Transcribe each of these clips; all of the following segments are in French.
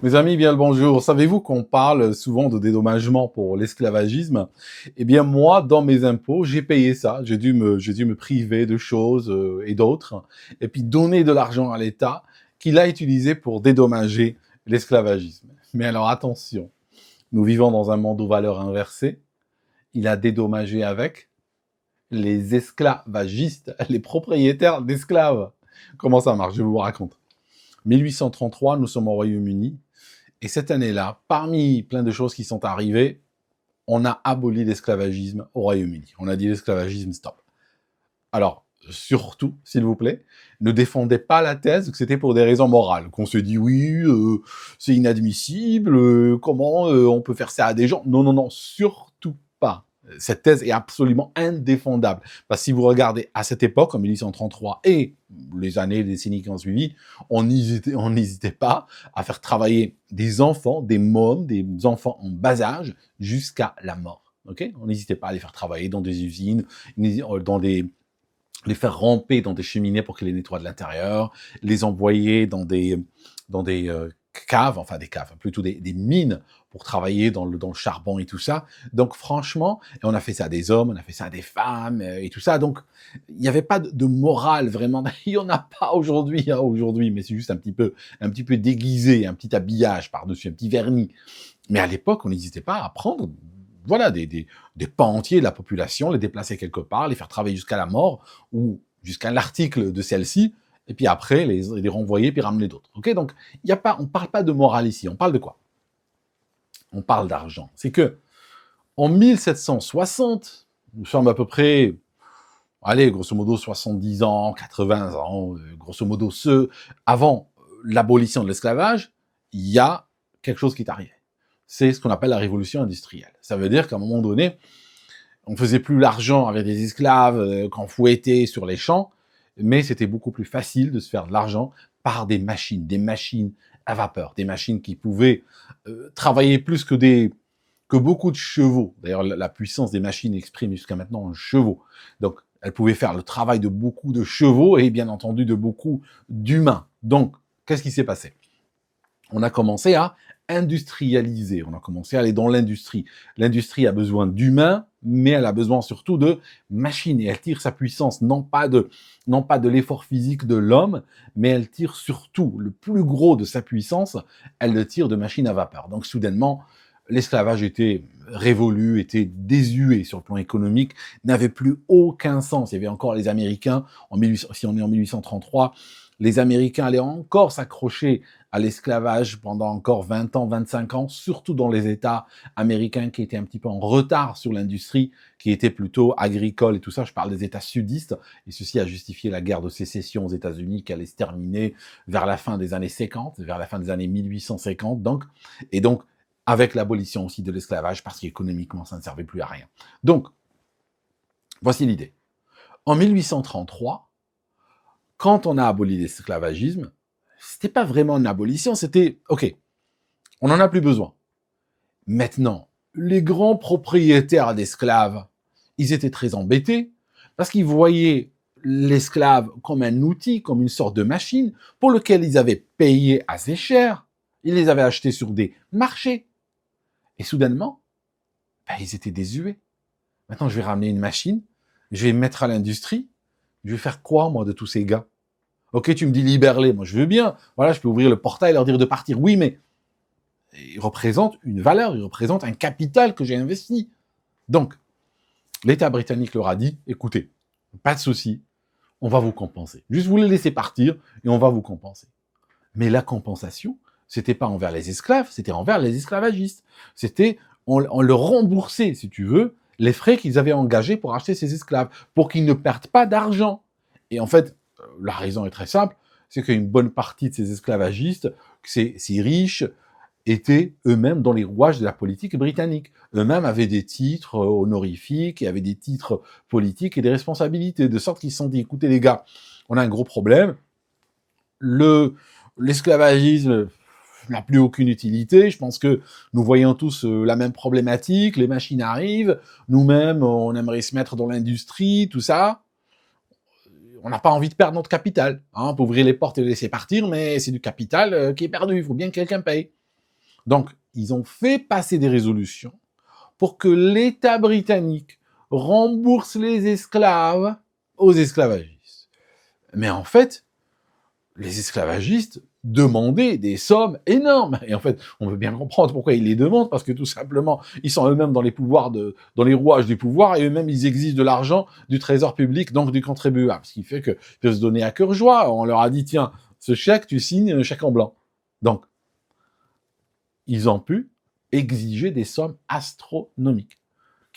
Mes amis, bien le bonjour. Savez-vous qu'on parle souvent de dédommagement pour l'esclavagisme? Eh bien, moi, dans mes impôts, j'ai payé ça. J'ai dû me priver de choses et d'autres, et puis donner de l'argent à l'État qu'il a utilisé pour dédommager l'esclavagisme. Mais alors attention, nous vivons dans un monde aux valeurs inversées. Il a dédommagé avec les esclavagistes, les propriétaires d'esclaves. Comment ça marche? Je vous raconte. 1833, nous sommes au Royaume-Uni. Et cette année-là, parmi plein de choses qui sont arrivées, on a aboli l'esclavagisme au Royaume-Uni. On a dit l'esclavagisme, stop. Alors, surtout, s'il vous plaît, ne défendez pas la thèse que c'était pour des raisons morales, qu'on se dit oui, c'est inadmissible, comment on peut faire ça à des gens. Non, non, non, surtout pas. Cette thèse est absolument indéfendable. Parce que si vous regardez à cette époque, en 1833, et les années, les décennies qui ont suivi, on n'hésitait pas à faire travailler des enfants, des mômes, des enfants en bas âge, jusqu'à la mort. Okay, on n'hésitait pas à les faire travailler dans des usines, les faire ramper dans des cheminées pour qu'ils les nettoient de l'intérieur, les envoyer dans des caves, enfin des caves, plutôt des mines pour travailler dans le charbon et tout ça. Donc franchement, et on a fait ça à des hommes, on a fait ça à des femmes et tout ça. Donc il n'y avait pas de morale vraiment. Il n'y en a pas aujourd'hui, hein, aujourd'hui, mais c'est juste un petit peu déguisé, un petit habillage par-dessus, un petit vernis. Mais à l'époque, on n'hésitait pas à prendre voilà, des pans entiers de la population, les déplacer quelque part, les faire travailler jusqu'à la mort, ou jusqu'à l'article de celle-ci, et puis après, les renvoyer, puis ramener d'autres. Ok, donc, on parle pas de morale ici, on parle de quoi? On parle d'argent. C'est que, en 1760, nous sommes à peu près, allez, grosso modo, 70 ans, 80 ans, grosso modo, avant l'abolition de l'esclavage, il y a quelque chose qui est arrivé. C'est ce qu'on appelle la révolution industrielle. Ça veut dire qu'à un moment donné, on faisait plus l'argent avec des esclaves qu'on fouettait sur les champs, mais c'était beaucoup plus facile de se faire de l'argent par des machines à vapeur, des machines qui pouvaient travailler plus que beaucoup de chevaux. D'ailleurs, la puissance des machines exprime jusqu'à maintenant en chevaux. Donc, elles pouvaient faire le travail de beaucoup de chevaux et bien entendu de beaucoup d'humains. Donc, qu'est-ce qui s'est passé? On a commencé à industrialiser, on a commencé à aller dans l'industrie. L'industrie a besoin d'humains, mais elle a besoin surtout de machines, et elle tire sa puissance non pas de l'effort physique de l'homme, mais elle tire surtout le plus gros de sa puissance, elle le tire de machines à vapeur. Donc soudainement, l'esclavage était révolu, était désuet sur le plan économique, n'avait plus aucun sens. Il y avait encore les Américains, si on est en 1833, les Américains allaient encore s'accrocher à l'esclavage pendant encore 20 ans, 25 ans, surtout dans les États américains qui étaient un petit peu en retard sur l'industrie, qui étaient plutôt agricoles et tout ça. Je parle des États sudistes, et ceci a justifié la guerre de sécession aux États-Unis qui allait se terminer vers la fin des années 50, vers la fin des années 1850, donc. Et donc, avec l'abolition aussi de l'esclavage, parce qu'économiquement, ça ne servait plus à rien. Donc, voici l'idée. En 1833, quand on a aboli l'esclavagisme, c'était pas vraiment une abolition, c'était, ok, on n'en a plus besoin. Maintenant, les grands propriétaires d'esclaves, ils étaient très embêtés, parce qu'ils voyaient l'esclave comme un outil, comme une sorte de machine, pour lequel ils avaient payé assez cher, ils les avaient achetés sur des marchés, et soudainement, ils étaient désuets. Maintenant, je vais ramener une machine, je vais mettre à l'industrie, je vais faire quoi, moi, de tous ces gars? Ok, tu me dis libère-les, moi je veux bien. Voilà, je peux ouvrir le portail et leur dire de partir. Oui, mais ils représentent une valeur, ils représentent un capital que j'ai investi. Donc, l'État britannique leur a dit, écoutez, pas de souci, on va vous compenser. Juste vous les laissez partir et on va vous compenser. Mais la compensation, c'était pas envers les esclaves, c'était envers les esclavagistes. C'était, on leur remboursait, si tu veux, les frais qu'ils avaient engagés pour acheter ces esclaves, pour qu'ils ne perdent pas d'argent. Et en fait, la raison est très simple, c'est qu'une bonne partie de ces esclavagistes, ces riches, étaient eux-mêmes dans les rouages de la politique britannique. Eux-mêmes avaient des titres honorifiques, et avaient des titres politiques et des responsabilités, de sorte qu'ils se sont dit, écoutez les gars, on a un gros problème, l'esclavagisme n'a plus aucune utilité. Je pense que nous voyons tous la même problématique. Les machines arrivent. Nous-mêmes, on aimerait se mettre dans l'industrie, tout ça. On n'a pas envie de perdre notre capital. Hein, on peut ouvrir les portes et le laisser partir, mais c'est du capital qui est perdu. Il faut bien que quelqu'un paye. Donc, ils ont fait passer des résolutions pour que l'État britannique rembourse les esclaves aux esclavagistes. Mais en fait, les esclavagistes demandaient des sommes énormes. Et en fait, on veut bien comprendre pourquoi ils les demandent, parce que tout simplement, ils sont eux-mêmes dans les pouvoirs dans les rouages du pouvoir, et eux-mêmes, ils exigent de l'argent du trésor public, donc du contribuable. Ce qui fait qu'ils peuvent se donner à cœur joie. On leur a dit, tiens, ce chèque, tu signes un chèque en blanc. Donc, ils ont pu exiger des sommes astronomiques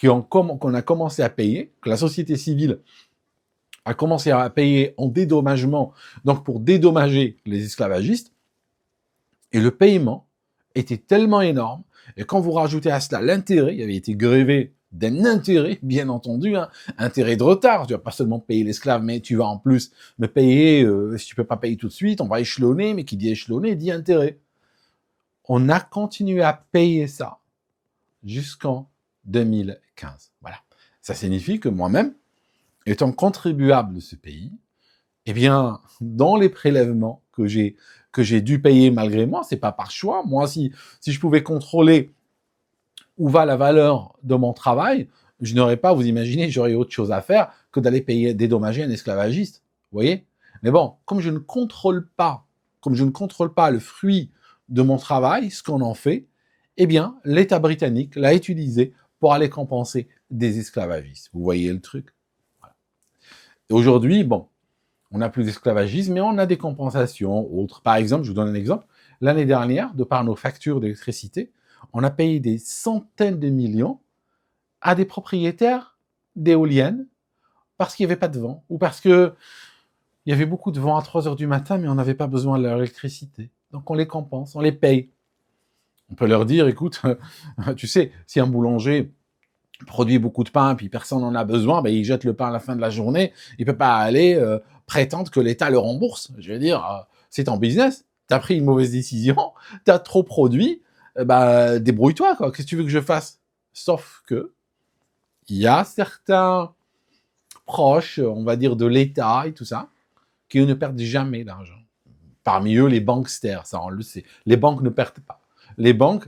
qu'on a commencé à payer, que la société civile a commencé à payer en dédommagement, donc pour dédommager les esclavagistes, et le paiement était tellement énorme, et quand vous rajoutez à cela l'intérêt, il avait été grévé d'un intérêt, bien entendu, hein, intérêt de retard, tu vas pas seulement payer l'esclave, mais tu vas en plus me payer, si tu peux pas payer tout de suite, on va échelonner, mais qui dit échelonner, dit intérêt. On a continué à payer ça jusqu'en 2015. Voilà. Ça signifie que moi-même, étant contribuable de ce pays, eh bien, dans les prélèvements que j'ai dû payer malgré moi, c'est pas par choix. Moi, si je pouvais contrôler où va la valeur de mon travail, je n'aurais pas, vous imaginez, j'aurais autre chose à faire que d'aller payer, dédommager un esclavagiste. Vous voyez? Mais bon, comme je ne contrôle pas le fruit de mon travail, ce qu'on en fait, eh bien, l'État britannique l'a utilisé pour aller compenser des esclavagistes. Vous voyez le truc? Voilà. Aujourd'hui, bon, on n'a plus d'esclavagisme, mais on a des compensations autres. Par exemple, je vous donne un exemple. L'année dernière, de par nos factures d'électricité, on a payé des centaines de millions à des propriétaires d'éoliennes parce qu'il n'y avait pas de vent ou parce qu'il y avait beaucoup de vent à 3 heures du matin, mais on n'avait pas besoin de leur électricité. Donc on les compense, on les paye. On peut leur dire, écoute, tu sais, si un boulanger produit beaucoup de pain, puis personne n'en a besoin, ben il jette le pain à la fin de la journée, il peut pas aller prétendre que l'État le rembourse. Je veux dire, c'est ton business, t'as pris une mauvaise décision, t'as trop produit, débrouille-toi, quoi. Qu'est-ce que tu veux que je fasse? Sauf que, il y a certains proches, on va dire, de l'État et tout ça, qui ne perdent jamais d'argent. Parmi eux, les banksters, ça on le sait. Les banques ne perdent pas. Les banques,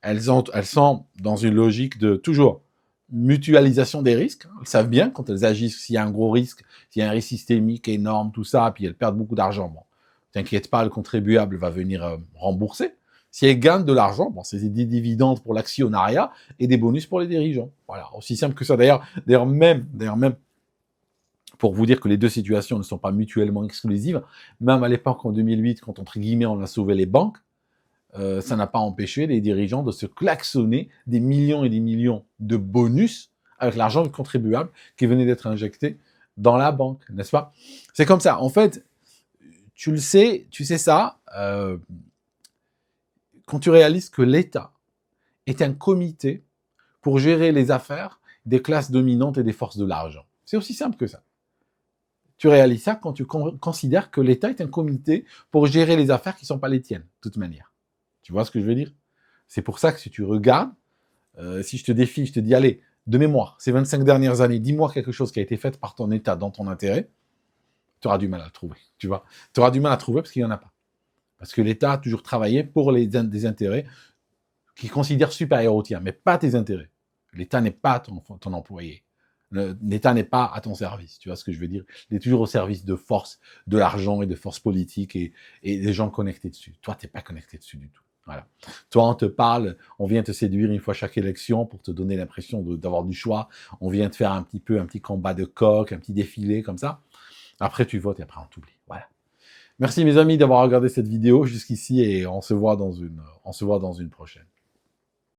elles sont dans une logique de toujours mutualisation des risques. Elles savent bien quand elles agissent, s'il y a un gros risque, s'il y a un risque systémique énorme, tout ça, puis elles perdent beaucoup d'argent. Bon, t'inquiète pas, le contribuable va venir rembourser. Si elles gagnent de l'argent, bon, c'est des dividendes pour l'actionnariat et des bonus pour les dirigeants. Voilà, aussi simple que ça. D'ailleurs même, pour vous dire que les deux situations ne sont pas mutuellement exclusives, même à l'époque, en 2008, quand, entre guillemets, on a sauvé les banques, ça n'a pas empêché les dirigeants de se klaxonner des millions et des millions de bonus avec l'argent du contribuable qui venait d'être injecté dans la banque, n'est-ce pas? C'est comme ça. En fait, tu sais ça, quand tu réalises que l'État est un comité pour gérer les affaires des classes dominantes et des forces de l'argent. C'est aussi simple que ça. Tu réalises ça quand tu considères que l'État est un comité pour gérer les affaires qui ne sont pas les tiennes, de toute manière. Tu vois ce que je veux dire? C'est pour ça que si tu regardes, si je te défie, je te dis, allez, de mémoire, ces 25 dernières années, dis-moi quelque chose qui a été fait par ton État dans ton intérêt, tu auras du mal à le trouver, tu vois. Tu auras du mal à trouver parce qu'il n'y en a pas. Parce que l'État a toujours travaillé pour des intérêts qu'il considère supérieurs aux tiens, mais pas tes intérêts. L'État n'est pas ton employé. L'État n'est pas à ton service, tu vois ce que je veux dire? Il est toujours au service de forces, de l'argent et de forces politiques et des gens connectés dessus. Toi, tu n'es pas connecté dessus du tout. Voilà. Toi, on te parle, on vient te séduire une fois chaque élection pour te donner l'impression d'avoir du choix. On vient te faire un petit combat de coq, un petit défilé comme ça. Après, tu votes et après, on t'oublie. Voilà. Merci mes amis d'avoir regardé cette vidéo jusqu'ici et on se voit dans une prochaine.